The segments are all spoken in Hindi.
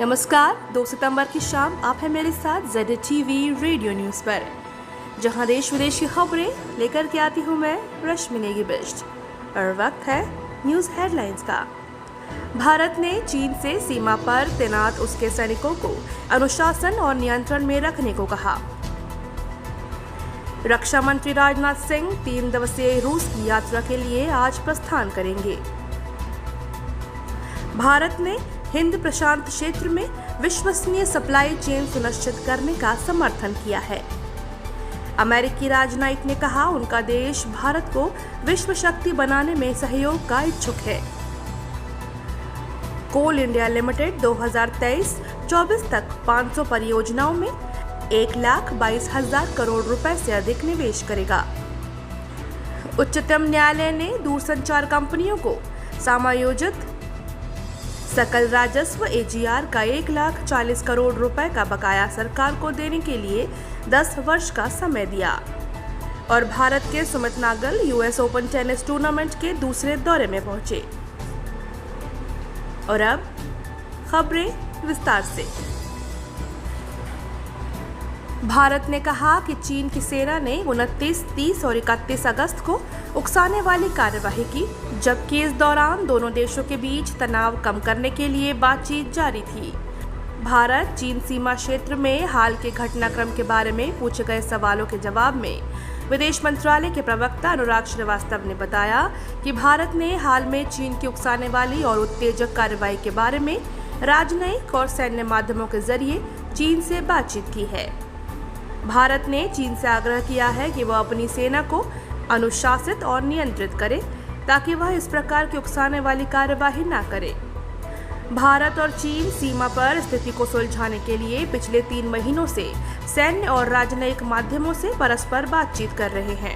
नमस्कार, 2 सितंबर की शाम आप हैं मेरे साथ ZTV रेडियो न्यूज़ पर, जहां देश विदेश की खबरें लेकर के आती हूं मैं रश्मि नेगी बिष्ट। और वक्त है न्यूज़ हेडलाइंस का। भारत ने चीन से सीमा पर तैनात उसके सैनिकों को अनुशासन और नियंत्रण में रखने को कहा। रक्षा मंत्री राजनाथ सिंह 3 दिवसीय रूस की यात्रा के लिए आज प्रस्थान करेंगे। भारत ने हिंद प्रशांत क्षेत्र में विश्वसनीय सप्लाई चेन सुनिश्चित करने का समर्थन किया है। अमेरिकी राजनयिक ने कहा उनका देश भारत को विश्व शक्ति बनाने में सहयोग का इच्छुक है। कोल इंडिया लिमिटेड 2023-24 तक 500 परियोजनाओं में 1,22,000 करोड़ रुपए से अधिक निवेश करेगा। उच्चतम न्यायालय ने दूरसंचार कंपनियों को समायोजित सकल राजस्व AGR का 1,40,00,000 करोड़ रुपए का बकाया सरकार को देने के लिए 10 वर्ष का समय दिया। और भारत के Sumit Nagal US open tennis tournament के दूसरे दौरे में पहुंचे। और अब खबरें विस्तार से। भारत ने कहा कि चीन की सेना ने 29, 30 और 31 अगस्त को उकसाने वाली कार्यवाही की, जबकि इस दौरान दोनों देशों के बीच तनाव कम करने के लिए बातचीत जारी थी। भारत चीन सीमा क्षेत्र में हाल के घटनाक्रम के बारे में पूछे गए सवालों के जवाब में विदेश मंत्रालय के प्रवक्ता अनुराग श्रीवास्तव ने बताया कि भारत ने हाल में चीन की उकसाने वाली और उत्तेजक कार्रवाई के बारे में राजनयिक और सैन्य माध्यमों के जरिए चीन से बातचीत की है। भारत ने चीन से आग्रह किया है कि वह अपनी सेना को अनुशासित और नियंत्रित करे ताकि वह इस प्रकार की उकसाने वाली कार्यवाही न करे। भारत और चीन सीमा पर स्थिति को सुलझाने के लिए पिछले 3 महीनों से सैन्य और राजनयिक माध्यमों से परस्पर बातचीत कर रहे हैं।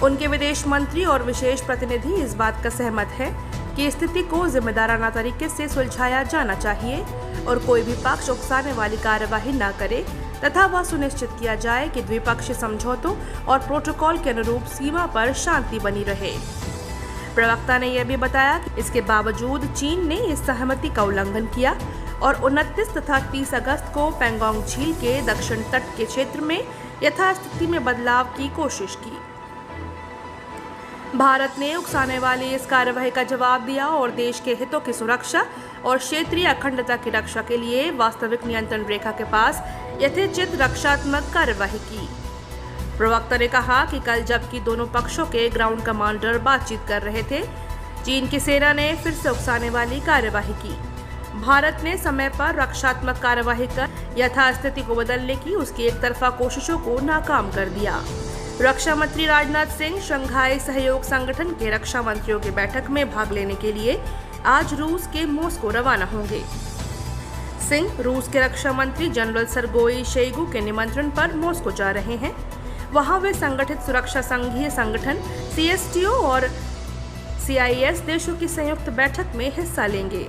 उनके विदेश मंत्री और विशेष प्रतिनिधि इस बात का सहमत है कि स्थिति को जिम्मेदाराना तरीके से सुलझाया जाना चाहिए और कोई भी पक्ष उकसाने वाली कार्यवाही न करे तथा वह सुनिश्चित किया जाए कि द्विपक्षीय समझौतों और प्रोटोकॉल के अनुरूप सीमा पर शांति बनी रहे। प्रवक्ता ने यह भी बताया कि इसके बावजूद चीन ने इस सहमति का उल्लंघन किया और 29 तथा 30 अगस्त को पैंगोंग झील के दक्षिण तट के क्षेत्र में यथास्थिति में बदलाव की कोशिश की। भारत ने उकसाने वाली इस कार्यवाही का जवाब दिया और देश के हितों की सुरक्षा और क्षेत्रीय अखंडता की रक्षा के लिए वास्तविक नियंत्रण रेखा के पास यथोचित रक्षात्मक कार्यवाही की। प्रवक्ता ने कहा कि कल जबकि दोनों पक्षों के ग्राउंड कमांडर बातचीत कर रहे थे, चीन की सेना ने फिर से उकसाने वाली कार्यवाही की। भारत ने समय पर रक्षात्मक कार्यवाही कर यथास्थिति को बदलने की उसकी एकतरफा कोशिशों को नाकाम कर दिया। रक्षा मंत्री राजनाथ सिंह शंघाई सहयोग संगठन के रक्षा मंत्रियों की बैठक में भाग लेने के लिए आज रूस के मॉस्को रवाना होंगे। सिंह रूस के रक्षा मंत्री जनरल सरगोई शोइगु के निमंत्रण पर मॉस्को जा रहे हैं। वहां वे संगठित सुरक्षा संघीय संगठन CSTO और CIS देशों की संयुक्त बैठक में हिस्सा लेंगे।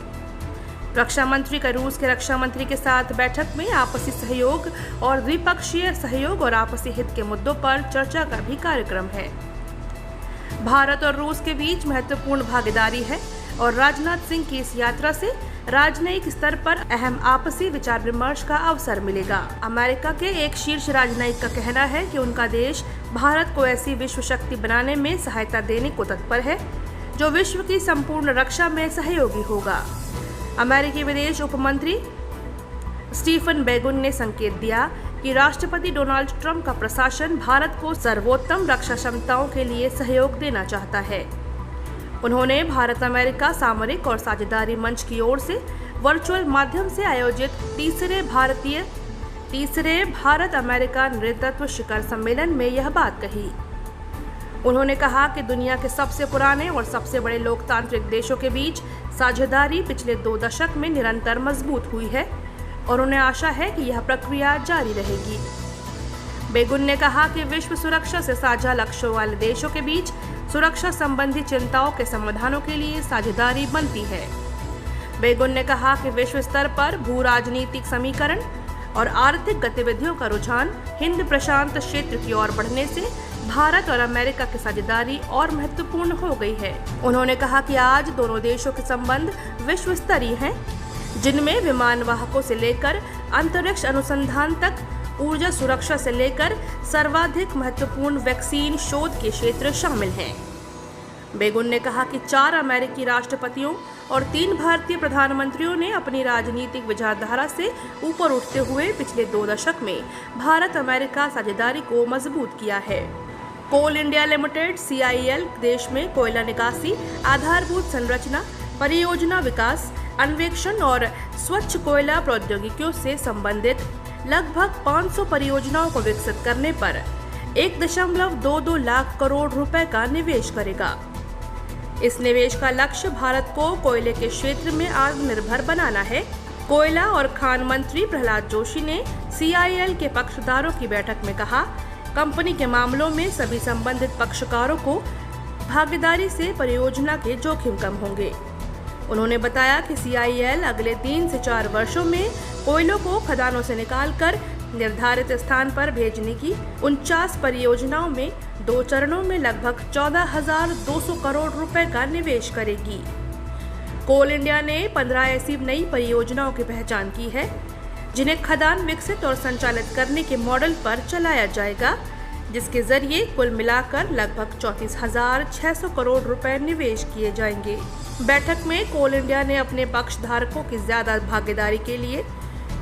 रक्षा मंत्री का रूस के रक्षा मंत्री के साथ बैठक में आपसी सहयोग और द्विपक्षीय सहयोग और आपसी हित के मुद्दों पर चर्चा का भी कार्यक्रम है। भारत और रूस के बीच महत्वपूर्ण भागीदारी है और राजनाथ सिंह की इस यात्रा से राजनयिक स्तर पर अहम आपसी विचार विमर्श का अवसर मिलेगा। अमेरिका के एक शीर्ष राजनयिक का कहना है कि उनका देश भारत को ऐसी विश्व शक्ति बनाने में सहायता देने को तत्पर है जो विश्व की संपूर्ण रक्षा में सहयोगी होगा। अमेरिकी विदेश उपमंत्री स्टीफन बेगुन ने संकेत दिया कि राष्ट्रपति डोनाल्ड ट्रंप का प्रशासन भारत को सर्वोत्तम रक्षा क्षमताओं के लिए सहयोग देना चाहता है। उन्होंने भारत अमेरिका सामरिक और साझेदारी मंच की ओर से वर्चुअल माध्यम से आयोजित तीसरे भारत अमेरिका नेतृत्व शिखर सम्मेलन में यह बात कही। उन्होंने कहा कि दुनिया के सबसे पुराने और सबसे बड़े लोकतांत्रिक देशों के बीच साझेदारी पिछले 2 दशक में निरंतर मजबूत हुई है और उन्हें आशा है कि यह प्रक्रिया जारी रहेगी। बेगुन ने कहा कि विश्व सुरक्षा से साझा लक्ष्यों वाले देशों के बीच सुरक्षा संबंधी चिंताओं के समाधानों के लिए साझेदारी बनती है। बेगुन ने कहा कि विश्व स्तर पर भू राजनीतिक समीकरण और आर्थिक गतिविधियों का रुझान हिंद प्रशांत क्षेत्र की ओर बढ़ने से भारत और अमेरिका की साझेदारी और महत्वपूर्ण हो गई है। उन्होंने कहा कि आज दोनों देशों के संबंध विश्व स्तरीय हैं जिनमें विमान वाहकों से लेकर अंतरिक्ष अनुसंधान तक, ऊर्जा सुरक्षा से लेकर सर्वाधिक महत्वपूर्ण वैक्सीन शोध के क्षेत्र शामिल हैं। बेगुन ने कहा कि 4 अमेरिकी राष्ट्रपतियों और 3 भारतीय प्रधानमंत्रियों ने अपनी राजनीतिक विचारधारा से ऊपर उठते हुए पिछले 2 दशक में भारत अमेरिका साझेदारी को मजबूत किया है। कोल इंडिया लिमिटेड CIL देश में कोयला निकासी, आधारभूत संरचना, परियोजना विकास, अन्वेषण और स्वच्छ कोयला प्रौद्योगिकियों से संबंधित लगभग 500 परियोजनाओं को विकसित करने पर 1.22 लाख करोड़ रुपए का निवेश करेगा। इस निवेश का लक्ष्य भारत को कोयले के क्षेत्र में आत्मनिर्भर बनाना है। कोयला और खान मंत्री प्रहलाद जोशी ने CIL के पक्षधारों की बैठक में कहा, कंपनी के मामलों में सभी संबंधित पक्षकारों को भागीदारी से परियोजना के जोखिम कम होंगे। उन्होंने बताया कि CIL अगले 3 से 4 वर्षों में कोयलों को खदानों से निकालकर निर्धारित स्थान पर भेजने की 49 परियोजनाओं में 2 चरणों में लगभग 14,200 करोड़ रुपए का निवेश करेगी। कोल इंडिया ने 15 ऐसी नई परियोजनाओं की पहचान की है, जिन्हें खदान विकसित और संचालित करने के मॉडल पर चलाया जाएगा, जिसके जरिए कुल मिलाकर लगभग 34,600 करोड़ रुपए निवेश किए जाएंगे। बैठक में कोल इंडिया ने अपने पक्षधारकों की ज्यादा भागीदारी के लिए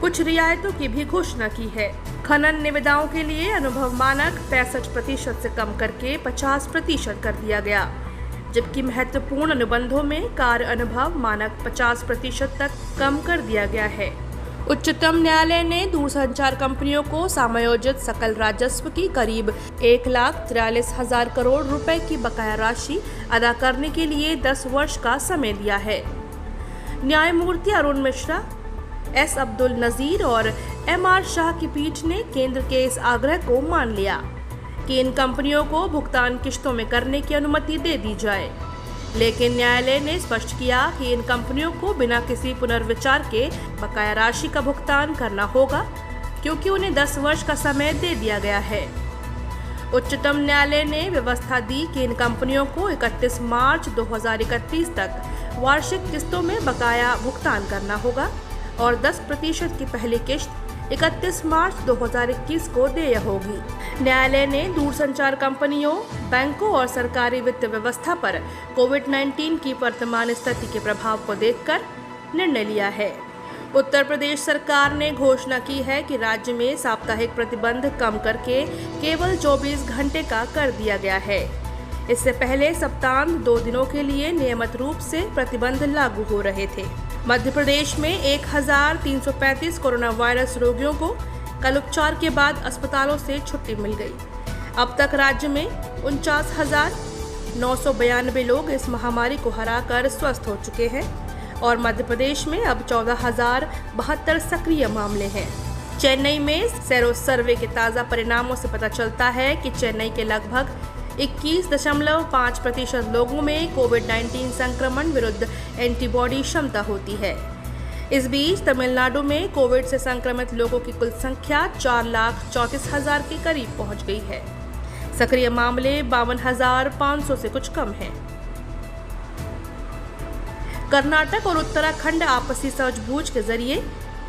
कुछ रियायतों की भी घोषणा की है। खनन निविदाओं के लिए अनुभव मानक 65% से कम करके 50% कर दिया गया, जबकि महत्वपूर्ण अनुबंधों में कार्य अनुभव मानक 50% तक कम कर दिया गया है। उच्चतम न्यायालय ने दूरसंचार कंपनियों को समायोजित सकल राजस्व की करीब 1,43,000 करोड़ रुपए की बकाया राशि अदा करने के लिए 10 वर्ष का समय दिया है। न्यायमूर्ति अरुण मिश्रा, S. अब्दुल नजीर और M.R. शाह की पीठ ने केंद्र के इस आग्रह को मान लिया कि इन कंपनियों को भुगतान किश्तों में करने की अनुमति दे दी जाए, लेकिन न्यायालय ने स्पष्ट किया कि इन कंपनियों को बिना किसी पुनर्विचार के बकाया राशि का भुगतान करना होगा, क्योंकि उन्हें 10 वर्ष का समय दे दिया गया है। उच्चतम न्यायालय ने व्यवस्था दी कि इन कंपनियों को 31 मार्च 2031 तक वार्षिक किस्तों में बकाया भुगतान करना होगा और 10% की पहली किश्त 31 मार्च 2021 को देय होगी। न्यायालय ने दूरसंचार कंपनियों, बैंकों और सरकारी वित्त व्यवस्था पर कोविड-19 की वर्तमान स्थिति के प्रभाव को देखकर निर्णय लिया है। उत्तर प्रदेश सरकार ने घोषणा की है कि राज्य में साप्ताहिक प्रतिबंध कम करके केवल 24 घंटे का कर दिया गया है। इससे पहले सप्ताहांत 2 दिनों के लिए नियमित रूप से प्रतिबंध लागू हो रहे थे। मध्य प्रदेश में 1,335 कोरोना वायरस रोगियों को कल उपचार के बाद अस्पतालों से छुट्टी मिल गई। अब तक राज्य में 49,992 लोग इस महामारी को हराकर स्वस्थ हो चुके हैं और मध्य प्रदेश में अब 14,072 सक्रिय मामले हैं। चेन्नई में सेरो सर्वे के ताज़ा परिणामों से पता चलता है कि चेन्नई के लगभग 21.5% लोगों में कोविड-19 संक्रमण विरुद्ध एंटीबॉडी क्षमता होती है। इस बीच तमिलनाडु में कोविड से संक्रमित लोगों की कुल संख्या 4,34,000 के करीब पहुंच गई है। सक्रिय मामले 52,500 से कुछ कम हैं। कर्नाटक और उत्तराखंड आपसी सूझबूझ के जरिए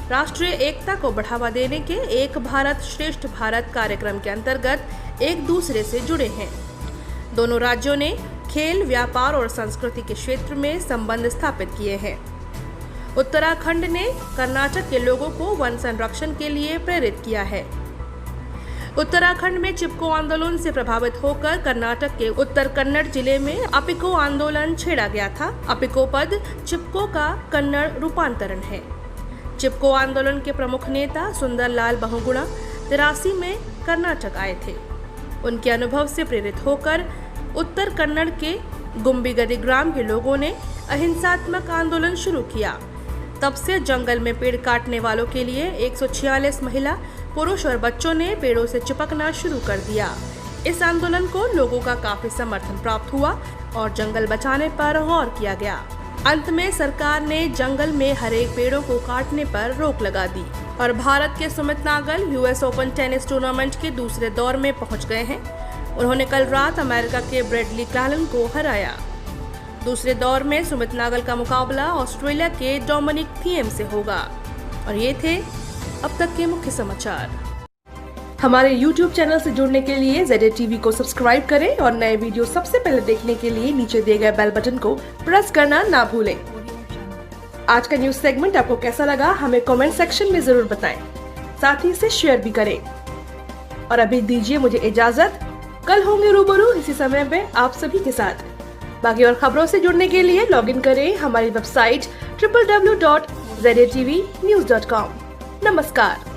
राष्ट्रीय एकता को बढ़ावा देने के एक भारत श्रेष्ठ भारत कार्यक्रम के अंतर्गत एक दूसरे से जुड़े हैं। दोनों राज्यों ने खेल, व्यापार और संस्कृति के क्षेत्र में संबंध स्थापित किए हैं। उत्तराखंड ने कर्नाटक के लोगों को वन संरक्षण के लिए प्रेरित किया है। उत्तराखंड में चिपको आंदोलन से प्रभावित होकर कर्नाटक के उत्तर कन्नड़ जिले में अपिको आंदोलन छेड़ा गया था। अपिको पद चिपको का कन्नड़ रूपांतरण है। चिपको आंदोलन के प्रमुख नेता सुंदरलाल बहुगुणा 83 में कर्नाटक आए थे। उनके अनुभव से प्रेरित होकर उत्तर कन्नड़ के गुम्बिगदी ग्राम के लोगों ने अहिंसात्मक आंदोलन शुरू किया। तब से जंगल में पेड़ काटने वालों के लिए 146 महिला, पुरुष और बच्चों ने पेड़ों से चिपकना शुरू कर दिया। इस आंदोलन को लोगों का काफी समर्थन प्राप्त हुआ और जंगल बचाने पर गौर किया गया। अंत में सरकार ने जंगल में हरे पेड़ों को काटने पर रोक लगा दी और भारत के Sumit Nagal US open tennis tournament के दूसरे दौर में पहुंच गए हैं। उन्होंने कल रात अमेरिका के ब्रेडली क्लालन को हराया। दूसरे दौर में सुमित नागल का मुकाबला ऑस्ट्रेलिया के डोमिनिक थिएम से होगा। और ये थे अब तक के मुख्य समाचार। हमारे YouTube चैनल से जुड़ने के लिए ZA TV को सब्सक्राइब करें और नए वीडियो सबसे पहले देखने के लिए नीचे दिए गए बेल बटन को प्रेस करना ना भूलें। आज का न्यूज सेगमेंट आपको कैसा लगा हमें कमेंट सेक्शन में जरूर बताएं। साथ ही इसे शेयर भी करें। और अभी दीजिए मुझे इजाजत। कल होंगे रूबरू इसी समय पे आप सभी के साथ। बाकी और खबरों से जुड़ने के लिए लॉगिन करें हमारी वेबसाइट www.zatvnews.com। नमस्कार।